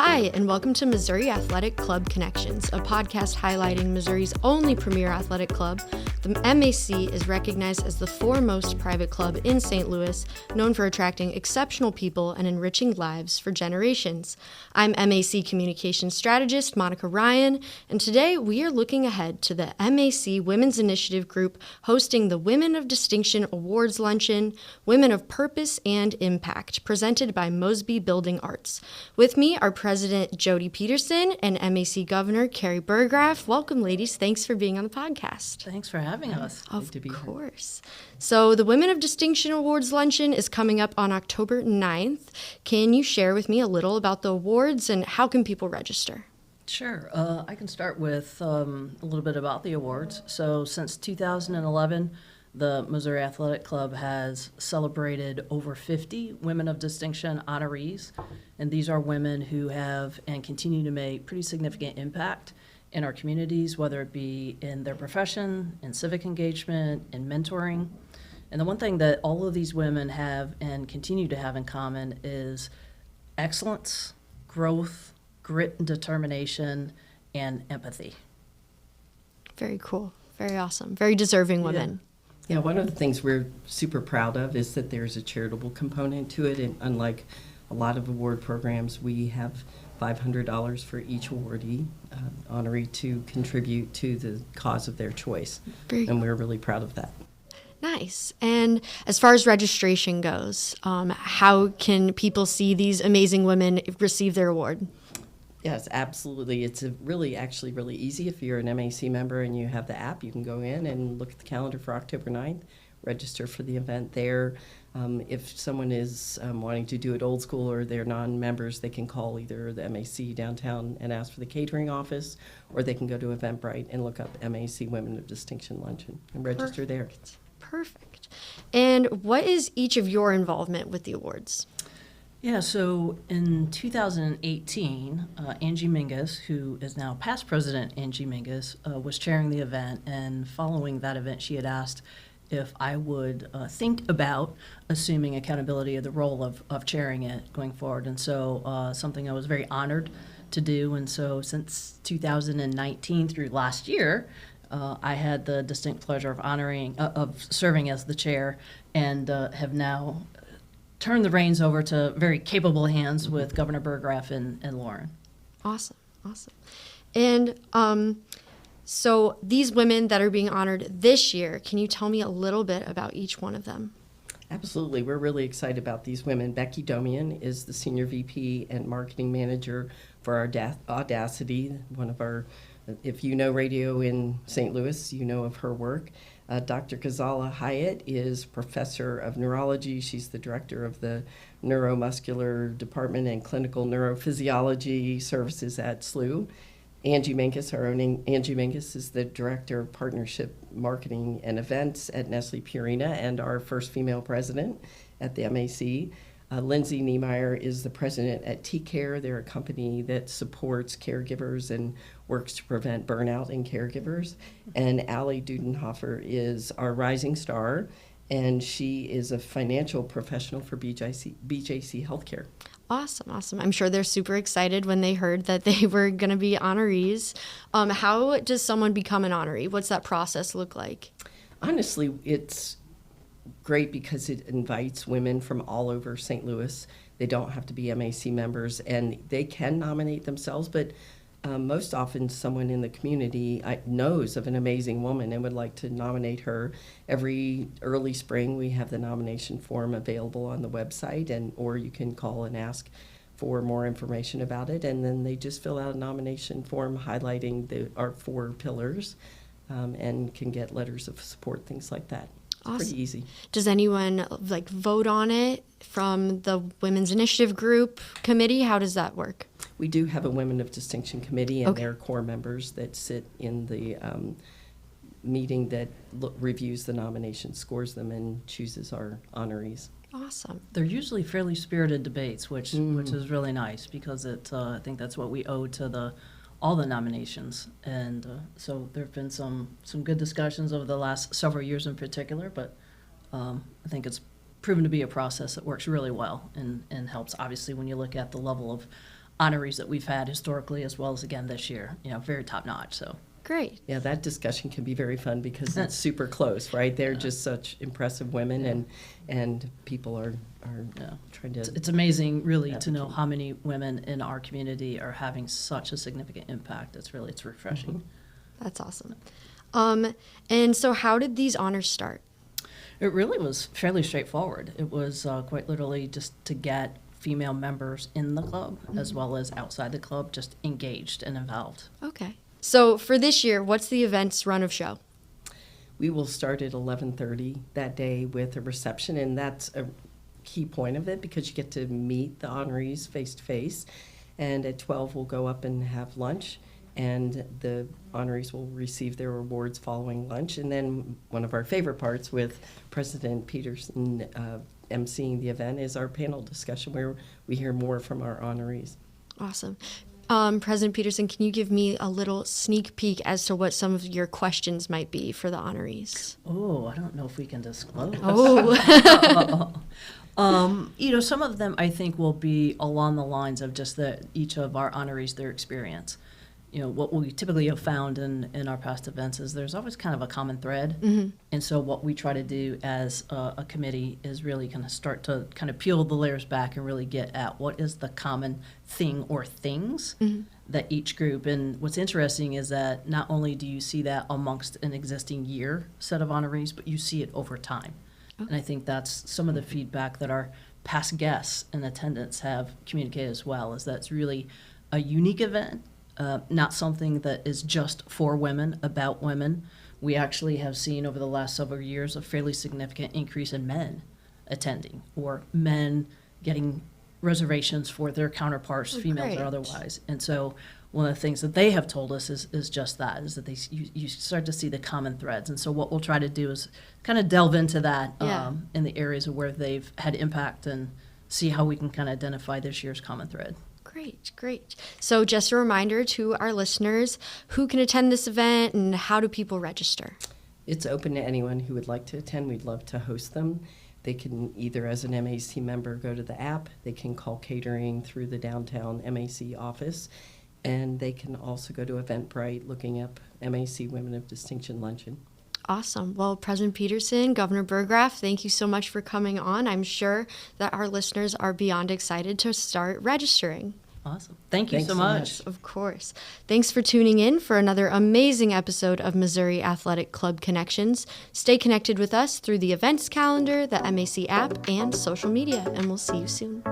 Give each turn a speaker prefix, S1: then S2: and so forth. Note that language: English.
S1: Hi, and welcome to Missouri Athletic Club Connections, a podcast highlighting Missouri's only premier athletic club. The MAC is recognized as the foremost private club in St. Louis, known for attracting exceptional people and enriching lives for generations. I'm MAC Communications Strategist Monica Ryan, and today we are looking ahead to the MAC Women's Initiative Group hosting the Women of Distinction Awards Luncheon, Women of Purpose and Impact, presented by Mosby Building Arts. With me are President Jody Peterson and MAC Governor Carrie Burgraff. Welcome, ladies. Thanks for being on the podcast.
S2: Thanks for having us.
S1: Of course. So the Women of Distinction Awards Luncheon is coming up on October 9th. Can you share with me a little about the awards and how can people register?
S2: Sure. I can start with a little bit about the awards. So since 2011, the Missouri Athletic Club has celebrated over 50 Women of Distinction honorees, and these are women who have and continue to make pretty significant impact in our communities, whether it be in their profession, in civic engagement, in mentoring. And the one thing that all of these women have and continue to have in common is excellence, growth, grit and determination, and empathy.
S1: Very cool. Very awesome. Very deserving women.
S3: Yeah, one of the things we're super proud of is that there's a charitable component to it, and unlike a lot of award programs, we have $500 for each awardee, honoree, to contribute to the cause of their choice, and we're really proud of that.
S1: Nice. And as far as registration goes, how can people see these amazing women receive their award?
S3: Yes, absolutely. It's really easy. If you're an MAC member and you have the app, you can go in and look at the calendar for October 9th, register for the event there. If someone is wanting to do it old school or they're non-members, they can call either the MAC downtown and ask for the catering office, or they can go to Eventbrite and look up MAC Women of Distinction Luncheon and register there.
S1: Perfect. And what is each of your involvement with the awards?
S2: Yeah, so in 2018, Angie Mingus, who is now past president Angie Mingus, was chairing the event, and following that event, she had asked if I would think about assuming accountability of the role of chairing it going forward, and so something I was very honored to do, and so since 2019 through last year, I had the distinct pleasure of serving as the chair, and have now turn the reins over to very capable hands with Governor Burgraff and Lauren.
S1: Awesome. And so these women that are being honored this year, can you tell me a little bit about each one of them?
S3: Absolutely. We're really excited about these women. Becky Domian is the Senior VP and Marketing Manager for our Audacity, one of our, if you know radio in St. Louis, you know of her work. Dr. Ghazala Hyatt is Professor of Neurology. She's the Director of the Neuromuscular Department and Clinical Neurophysiology Services at SLU. Angie Mingus, our own Angie Mingus, is the Director of Partnership Marketing and Events at Nestle Purina and our first female president at the MAC. Lindsay Niemeyer is the president at T-Care. They're a company that supports caregivers and works to prevent burnout in caregivers. And Allie Dudenhofer is our rising star, and she is a financial professional for BJC Healthcare.
S1: Awesome. I'm sure they're super excited when they heard that they were going to be honorees. How does someone become an honoree? What's that process look like?
S3: Honestly, it's great because it invites women from all over St. Louis. They don't have to be MAC members, and they can nominate themselves, but most often someone in the community knows of an amazing woman and would like to nominate her. Every early spring we have the nomination form available on the website, or you can call and ask for more information about it, and then they just fill out a nomination form highlighting our 4 pillars, and can get letters of support, things like that.
S1: Awesome.
S3: Pretty easy.
S1: Does anyone vote on it from the Women's Initiative Group committee? How does that work?
S3: We do have a Women of Distinction committee, and they're core members that sit in the meeting that reviews the nominations, scores them, and chooses our honorees.
S1: Awesome.
S2: They're usually fairly spirited debates, which is really nice because I think that's what we owe to all the nominations, and so there have been some good discussions over the last several years in particular, but I think it's proven to be a process that works really well and helps, obviously, when you look at the level of honorees that we've had historically as well as again this year. Very top notch. So.
S1: Great.
S3: Yeah, that discussion can be very fun because it's super close, right? They're just such impressive women, and people are trying to.
S2: It's amazing, really, to
S3: advocate.
S2: know how many women in our community are having such a significant impact. It's refreshing.
S3: Mm-hmm.
S1: That's awesome. And so how did these honors start?
S2: It really was fairly straightforward. It was quite literally just to get female members in the club as well as outside the club just engaged and involved.
S1: Okay. So for this year, what's the event's run of show?
S3: We will start at 11:30 that day with a reception, and that's a key point of it because you get to meet the honorees face to face. And at 12, we'll go up and have lunch, and the honorees will receive their awards following lunch. And then one of our favorite parts with President Peterson emceeing the event is our panel discussion where we hear more from our honorees.
S1: Awesome. President Peterson, can you give me a little sneak peek as to what some of your questions might be for the honorees?
S2: Oh, I don't know if we can disclose.
S1: Oh.
S2: Some of them I think will be along the lines of just each of our honorees, their experience. What we typically have found in our past events is there's always kind of a common thread.
S1: Mm-hmm.
S2: And so what we try to do as a committee is really kind of start to kind of peel the layers back and really get at what is the common thing or things that each group. And what's interesting is that not only do you see that amongst an existing year set of honorees, but you see it over time.
S1: Okay.
S2: And I think that's some of the feedback that our past guests in attendance have communicated as well, is that it's really a unique event. Not something that is just for women, about women. We actually have seen over the last several years a fairly significant increase in men attending, or men getting reservations for their counterparts, females
S1: great.
S2: or otherwise. And so one of the things that they have told us is just that, is that you start to see the common threads. And so what we'll try to do is kind of delve into that in the areas of where they've had impact and see how we can kind of identify this year's common thread.
S1: Great. So just a reminder to our listeners, who can attend this event and how do people register?
S3: It's open to anyone who would like to attend. We'd love to host them. They can either, as an MAC member, go to the app. They can call catering through the downtown MAC office. And they can also go to Eventbrite looking up MAC Women of Distinction Luncheon.
S1: Awesome. Well, President Peterson, Governor Burgraff, thank you so much for coming on. I'm sure that our listeners are beyond excited to start registering.
S2: Awesome. Thank you
S3: Thanks
S2: so
S3: so
S2: much.
S3: much.
S1: Of course. Thanks for tuning in for another amazing episode of Missouri Athletic Club Connections. Stay connected with us through the events calendar, the MAC app, and social media, and we'll see you soon.